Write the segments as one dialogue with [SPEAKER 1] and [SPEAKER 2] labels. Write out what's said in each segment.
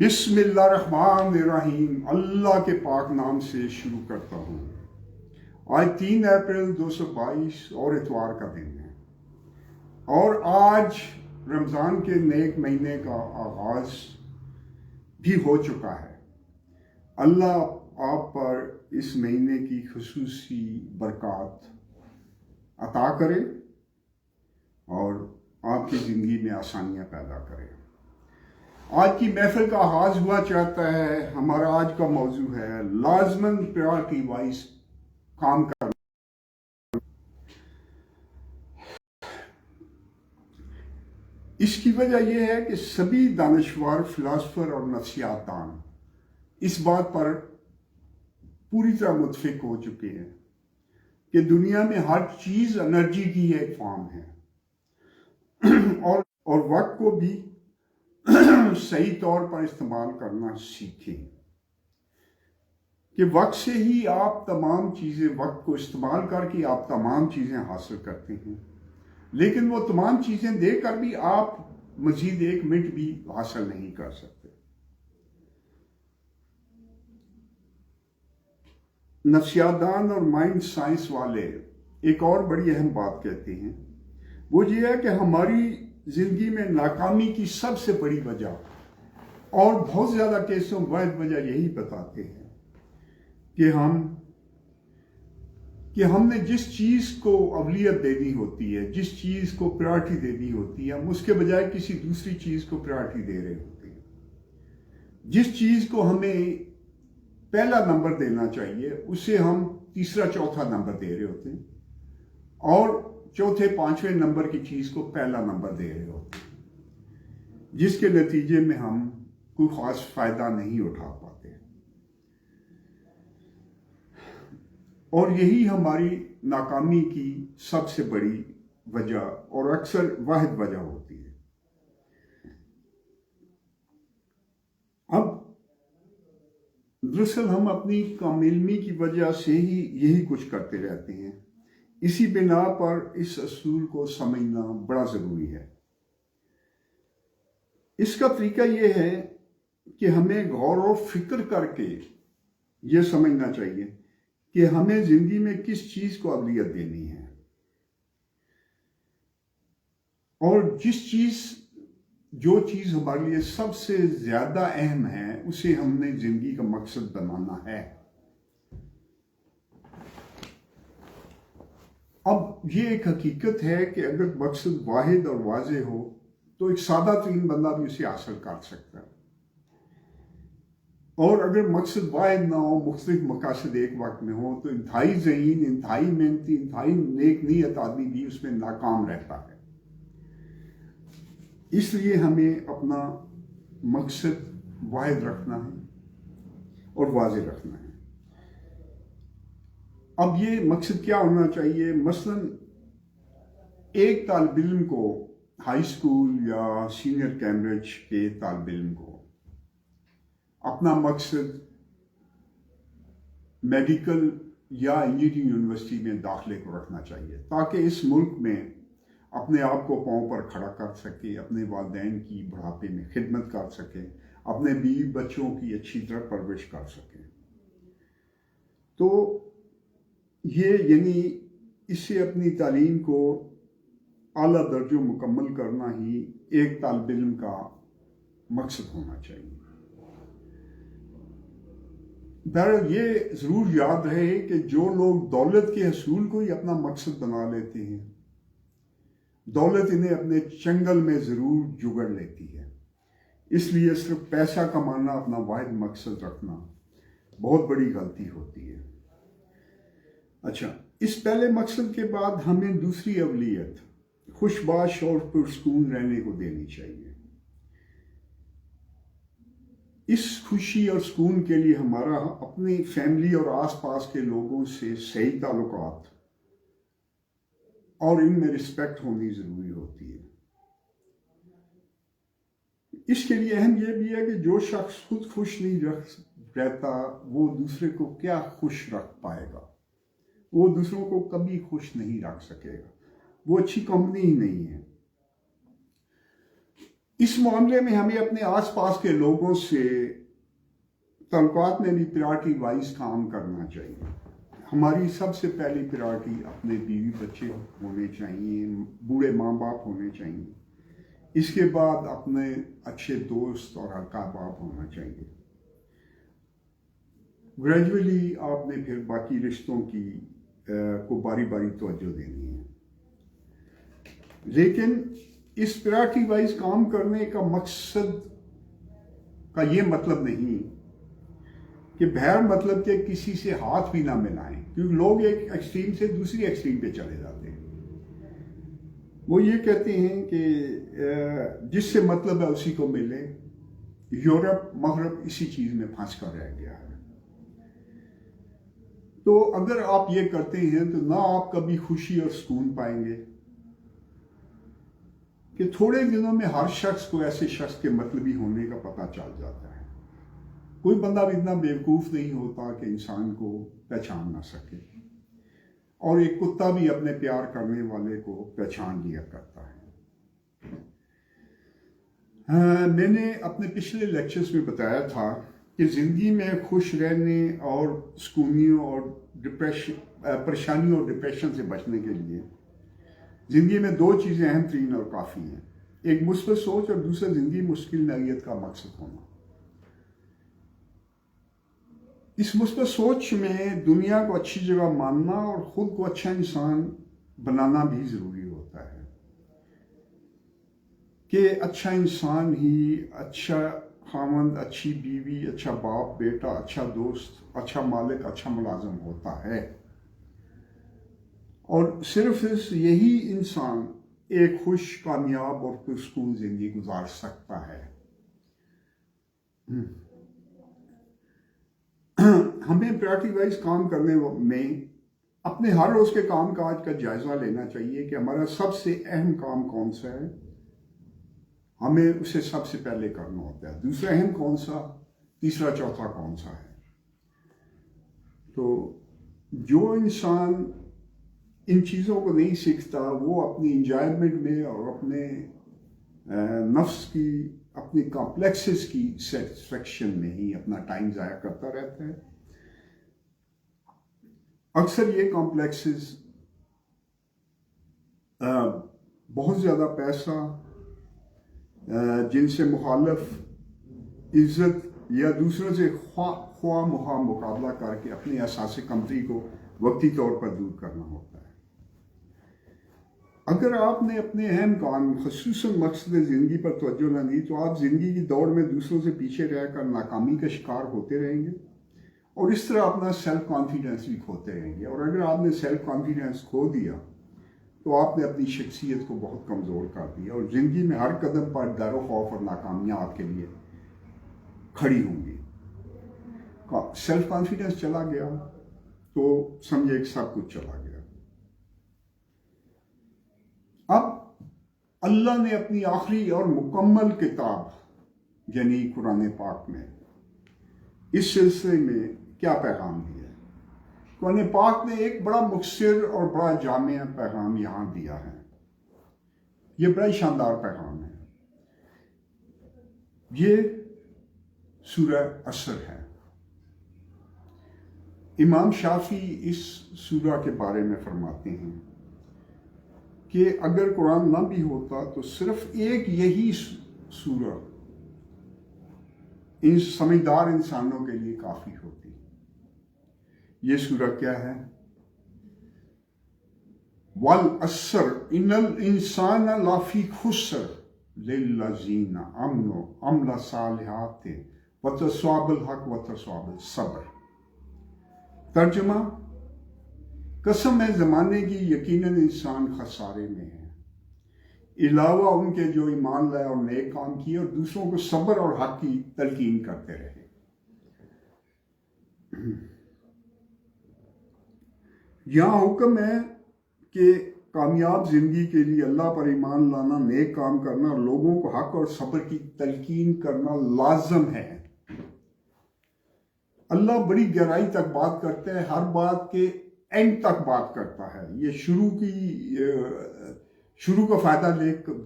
[SPEAKER 1] بسم اللہ الرحمن الرحیم، اللہ کے پاک نام سے شروع کرتا ہوں۔ آج 3 اپریل 2022 اور اتوار کا دن ہے، اور آج رمضان کے نیک مہینے کا آغاز بھی ہو چکا ہے۔ اللہ آپ پر اس مہینے کی خصوصی برکات عطا کرے اور آپ کی زندگی میں آسانیاں پیدا کرے۔ آج کی محفل کا آغاز ہوا چاہتا ہے۔ ہمارا آج کا موضوع ہے لازماً پریارٹی وائز کام کرنا۔ اس کی وجہ یہ ہے کہ سبھی دانشور، فلاسفر اور نفسیات دان اس بات پر پوری طرح متفق ہو چکے ہیں کہ دنیا میں ہر چیز انرجی کی ایک فارم ہے، اور وقت کو بھی صحیح طور پر استعمال کرنا سیکھیں کہ وقت سے ہی آپ تمام چیزیں، وقت کو استعمال کر کے آپ تمام چیزیں حاصل کرتے ہیں، لیکن وہ تمام چیزیں دے کر بھی آپ مزید 1 منٹ بھی حاصل نہیں کر سکتے۔ نفسیات دان اور مائنڈ سائنس والے ایک اور بڑی اہم بات کہتے ہیں، وہ یہ ہے کہ ہماری زندگی میں ناکامی کی سب سے بڑی وجہ، اور بہت زیادہ کیسوں واحد وجہ یہی بتاتے ہیں کہ ہم نے جس چیز کو اولویت دینی ہوتی ہے، جس چیز کو پریارٹی دینی ہوتی ہے، ہم اس کے بجائے کسی دوسری چیز کو پریارٹی دے رہے ہوتے ہیں۔ جس چیز کو ہمیں پہلا نمبر دینا چاہیے اسے ہم تیسرا چوتھا نمبر دے رہے ہوتے ہیں، اور چوتھے پانچویں نمبر کی چیز کو پہلا نمبر دے رہے ہوتے ہیں، جس کے نتیجے میں ہم کوئی خاص فائدہ نہیں اٹھا پاتے، اور یہی ہماری ناکامی کی سب سے بڑی وجہ اور اکثر واحد وجہ ہوتی ہے۔ اب دراصل ہم اپنی کم علمی کی وجہ سے ہی یہی کچھ کرتے رہتے ہیں۔ اسی بنا پر اس اصول کو سمجھنا بڑا ضروری ہے۔ اس کا طریقہ یہ ہے کہ ہمیں غور و فکر کر کے یہ سمجھنا چاہیے کہ ہمیں زندگی میں کس چیز کو اولویت دینی ہے، اور جو چیز ہمارے لیے سب سے زیادہ اہم ہے اسے ہم نے زندگی کا مقصد بنانا ہے۔ اب یہ ایک حقیقت ہے کہ اگر مقصد واحد اور واضح ہو تو ایک سادہ ترین بندہ بھی اسے حاصل کر سکتا ہے، اور اگر مقصد واحد نہ ہو، مختلف مقاصد ایک وقت میں ہو، تو انتہائی ذہین، انتہائی محنتی، انتہائی نیک نیت آدمی بھی اس میں ناکام رہتا ہے۔ اس لیے ہمیں اپنا مقصد واحد رکھنا ہے اور واضح رکھنا ہے۔ اب یہ مقصد کیا ہونا چاہیے؟ مثلا ایک طالب علم کو، ہائی اسکول یا سینئر کیمبرج کے طالب علم کو اپنا مقصد میڈیکل یا انجینئرنگ یونیورسٹی میں داخلے کو رکھنا چاہیے، تاکہ اس ملک میں اپنے آپ کو پاؤں پر کھڑا کر سکے، اپنے والدین کی بڑھاپے میں خدمت کر سکے، اپنے بیوی بچوں کی اچھی طرح پرورش کر سکے۔ تو یہ یعنی اس سے اپنی تعلیم کو اعلیٰ درجوں مکمل کرنا ہی ایک طالب علم کا مقصد ہونا چاہیے۔ بہرحال یہ ضرور یاد رہے کہ جو لوگ دولت کے حصول کو ہی اپنا مقصد بنا لیتے ہیں، دولت انہیں اپنے چنگل میں ضرور جگڑ لیتی ہے۔ اس لیے صرف پیسہ کمانا اپنا واحد مقصد رکھنا بہت بڑی غلطی ہوتی ہے۔ اچھا، اس پہلے مقصد کے بعد ہمیں دوسری اولویت خوش باش اور پرسکون رہنے کو دینی چاہیے۔ اس خوشی اور سکون کے لیے ہمارا اپنی فیملی اور آس پاس کے لوگوں سے صحیح تعلقات اور ان میں رسپیکٹ ہونی ضروری ہوتی ہے۔ اس کے لیے اہم یہ بھی ہے کہ جو شخص خود خوش نہیں رہتا وہ دوسرے کو کیا خوش رکھ پائے گا؟ وہ دوسروں کو کبھی خوش نہیں رکھ سکے گا، وہ اچھی کمپنی ہی نہیں ہے۔ اس معاملے میں ہمیں اپنے آس پاس کے لوگوں سے تعلقات میں بھی پریارٹی وائز کام کرنا چاہیے. ہماری سب سے پہلی پریارٹی اپنے بیوی بچے ہونے چاہیے، بوڑھے ماں باپ ہونے چاہیے. اس کے بعد اپنے اچھے دوست اور احباب ہونا چاہیے. گریجولی آپ نے پھر باقی رشتوں کو باری باری توجہ دینی ہے. لیکن اس پریارٹی وائز کام کرنے کا مقصد کا یہ مطلب نہیں کہ بغیر مطلب کہ کسی سے ہاتھ بھی نہ ملائیں، کیونکہ لوگ ایک ایکسٹریم سے دوسری ایکسٹریم پہ چلے جاتے ہیں. وہ یہ کہتے ہیں کہ جس سے مطلب ہے اسی کو ملے. یورپ مغرب اسی چیز میں پھنس کر رہ گیا ہے. تو اگر آپ یہ کرتے ہیں تو نہ آپ کبھی خوشی اور سکون پائیں گے، کہ تھوڑے دنوں میں ہر شخص کو ایسے شخص کے مطلبی ہونے کا پتہ چل جاتا ہے. کوئی بندہ بھی اتنا بیوقوف نہیں ہوتا کہ انسان کو پہچان نہ سکے، اور ایک کتا بھی اپنے پیار کرنے والے کو پہچان لیا کرتا ہے. میں نے اپنے پچھلے لیکچرز میں بتایا تھا کہ زندگی میں خوش رہنے اور سکونیوں اور پریشانیوں اور ڈپریشن سے بچنے کے لیے زندگی میں دو چیزیں اہم ترین اور کافی ہیں. ایک مثبت سوچ اور دوسرا زندگی مشکل نوعیت کا مقصد ہونا. اس مثبت سوچ میں دنیا کو اچھی جگہ ماننا اور خود کو اچھا انسان بنانا بھی ضروری ہوتا ہے، کہ اچھا انسان ہی اچھا خاوند، اچھی بیوی، اچھا باپ، بیٹا، اچھا دوست، اچھا مالک، اچھا ملازم ہوتا ہے. اور صرف یہی انسان ایک خوش، کامیاب اور پرسکون زندگی گزار سکتا ہے. ہمیں پریارٹی وائز کام کرنے میں اپنے ہر روز کے کام کاج کا جائزہ لینا چاہیے کہ ہمارا سب سے اہم کام کون سا ہے. ہمیں اسے سب سے پہلے کرنا ہوتا ہے. دوسرا اہم کون سا، تیسرا چوتھا کون سا ہے. تو جو انسان ان چیزوں کو نہیں سیکھتا وہ اپنی انجوائمنٹ میں اور اپنے نفس کی، اپنی کمپلیکسز کی سیٹسفیکشن میں ہی اپنا ٹائم ضائع کرتا رہتا ہے. اکثر یہ کمپلیکسز بہت زیادہ پیسہ، جن سے مخالف عزت یا دوسروں سے خواہ مخواہ مقابلہ کر کے اپنے احساس کمتری کو وقتی طور پر دور کرنا ہوتا ہے. اگر آپ نے اپنے اہم کام خصوصاً مقصد زندگی پر توجہ نہ دی تو آپ زندگی کی دوڑ میں دوسروں سے پیچھے رہ کر ناکامی کا شکار ہوتے رہیں گے، اور اس طرح اپنا سیلف کانفیڈنس بھی کھوتے رہیں گے. اور اگر آپ نے سیلف کانفیڈنس کھو دیا تو آپ نے اپنی شخصیت کو بہت کمزور کر دیا، اور زندگی میں ہر قدم پر ڈر و خوف اور ناکامیاں آپ کے لیے کھڑی ہوں گی. سیلف کانفیڈنس چلا گیا تو سمجھے کہ سب کچھ چلا گیا. اب اللہ نے اپنی آخری اور مکمل کتاب یعنی قرآن پاک میں اس سلسلے میں کیا پیغام دیا ہے؟ قرآن پاک نے ایک بڑا مختصر اور بڑا جامع پیغام یہاں دیا ہے. یہ بڑا شاندار پیغام ہے. یہ سورہ عصر ہے. امام شافعی اس سورہ کے بارے میں فرماتے ہیں کہ اگر قرآن نہ بھی ہوتا تو صرف ایک یہی سورہ ان سمجھدار انسانوں کے لیے کافی ہوتی. یہ سورہ کیا ہے؟ والعصر ان الانسان لفی خسر للذین آمنوا وعملوا الصالحات وتواصوا بالحق وتواصوا بالصبر. ترجمہ: قسم ہے زمانے کی، یقیناً انسان خسارے میں ہے، علاوہ ان کے جو ایمان لائے اور نیک کام کیے اور دوسروں کو صبر اور حق کی تلقین کرتے رہے. یہاں حکم ہے کہ کامیاب زندگی کے لیے اللہ پر ایمان لانا، نیک کام کرنا اور لوگوں کو حق اور صبر کی تلقین کرنا لازم ہے. اللہ بڑی گہرائی تک بات کرتا ہے، ہر بات کے اینڈ تک بات کرتا ہے. یہ شروع کا فائدہ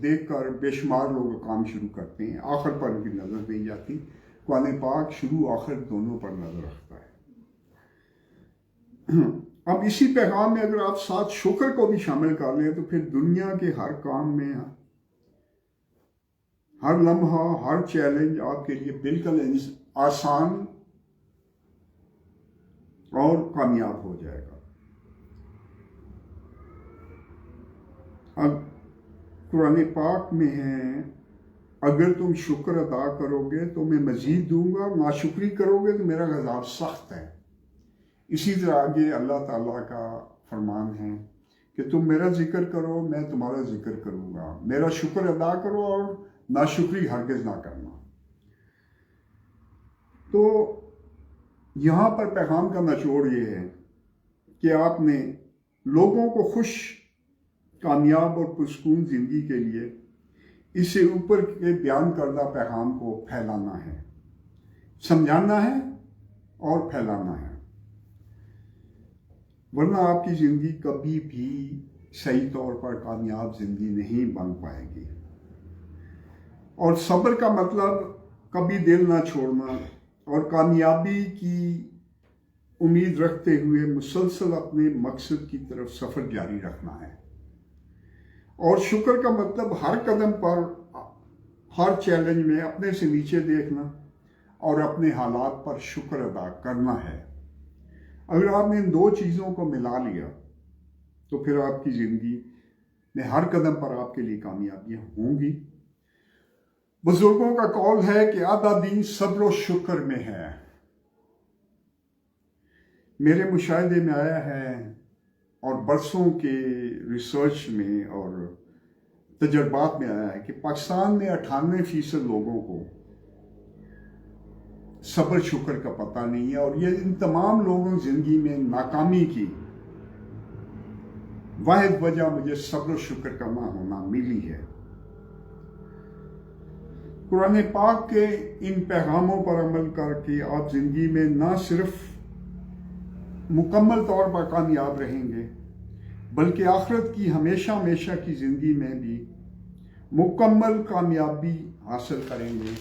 [SPEAKER 1] دیکھ کر بے شمار لوگ کام شروع کرتے ہیں، آخر پر ان کی نظر نہیں جاتی۔ قرآن پاک شروع آخر دونوں پر نظر رکھتا ہے۔ اب اسی پیغام میں اگر آپ ساتھ شکر کو بھی شامل کر لیں تو پھر دنیا کے ہر کام میں، ہر لمحہ، ہر چیلنج آپ کے لیے بالکل آسان اور کامیاب ہو جائے گا۔ اب قرآن پاک میں ہے، اگر تم شکر ادا کرو گے تو میں مزید دوں گا، ناشکری کرو گے تو میرا عذاب سخت ہے۔ اسی طرح آگے اللہ تعالیٰ کا فرمان ہے کہ تم میرا ذکر کرو، میں تمہارا ذکر کروں گا، میرا شکر ادا کرو اور ناشکری ہرگز نہ کرنا۔ تو یہاں پر پیغام کا نچوڑ یہ ہے کہ آپ نے لوگوں کو خوش، کامیاب اور پرسکون زندگی کے لیے اس سے اوپر کے بیان کردہ پیغام کو پھیلانا ہے، سمجھانا ہے اور پھیلانا ہے، ورنہ آپ کی زندگی کبھی بھی صحیح طور پر کامیاب زندگی نہیں بن پائے گی۔ اور صبر کا مطلب کبھی دل نہ چھوڑنا اور کامیابی کی امید رکھتے ہوئے مسلسل اپنے مقصد کی طرف سفر جاری رکھنا ہے۔ اور شکر کا مطلب ہر قدم پر، ہر چیلنج میں اپنے سے نیچے دیکھنا اور اپنے حالات پر شکر ادا کرنا ہے۔ اگر آپ نے ان دو چیزوں کو ملا لیا تو پھر آپ کی زندگی میں ہر قدم پر آپ کے لیے کامیابیاں ہوں گی۔ بزرگوں کا قول ہے کہ آدھا دین صبر و شکر میں ہے۔ میرے مشاہدے میں آیا ہے اور برسوں کے ریسرچ میں اور تجربات میں آیا ہے کہ پاکستان میں 98% لوگوں کو صبر شکر کا پتہ نہیں ہے، اور یہ ان تمام لوگوں کی زندگی میں ناکامی کی واحد وجہ مجھے صبر و شکر کا نہ ہونا ملی ہے۔ قرآن پاک کے ان پیغاموں پر عمل کر کے آپ زندگی میں نہ صرف مکمل طور پر کامیاب رہیں گے بلکہ آخرت کی ہمیشہ ہمیشہ کی زندگی میں بھی مکمل کامیابی حاصل کریں گے،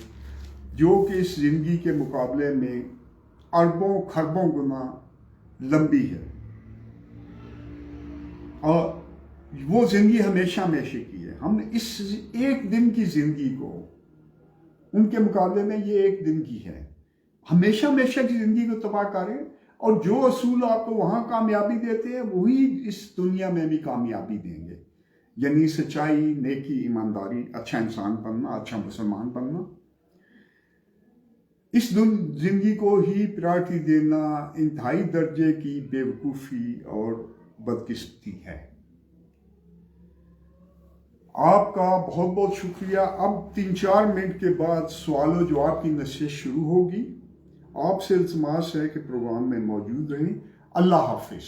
[SPEAKER 1] جو کہ اس زندگی کے مقابلے میں اربوں خربوں گنا لمبی ہے، اور وہ زندگی ہمیشہ ہمیشہ کی ہے۔ ہم نے اس ایک دن کی زندگی کو ان کے مقابلے میں یہ ایک دن کی ہے، ہمیشہ ہمیشہ کی زندگی کو تباہ کریں، اور جو اصول آپ کو وہاں کامیابی دیتے ہیں وہی اس دنیا میں بھی کامیابی دیں گے، یعنی سچائی، نیکی، ایمانداری، اچھا انسان بننا، اچھا مسلمان بننا۔ اس زندگی کو ہی پرائرٹی دینا انتہائی درجے کی بے وقوفی اور بدقسمتی ہے۔ آپ کا بہت بہت شکریہ۔ اب 3-4 منٹ کے بعد سوال و جواب کی نشست شروع ہوگی۔ آپ سے التماس ہے کہ پروگرام میں موجود رہیں۔ اللہ حافظ۔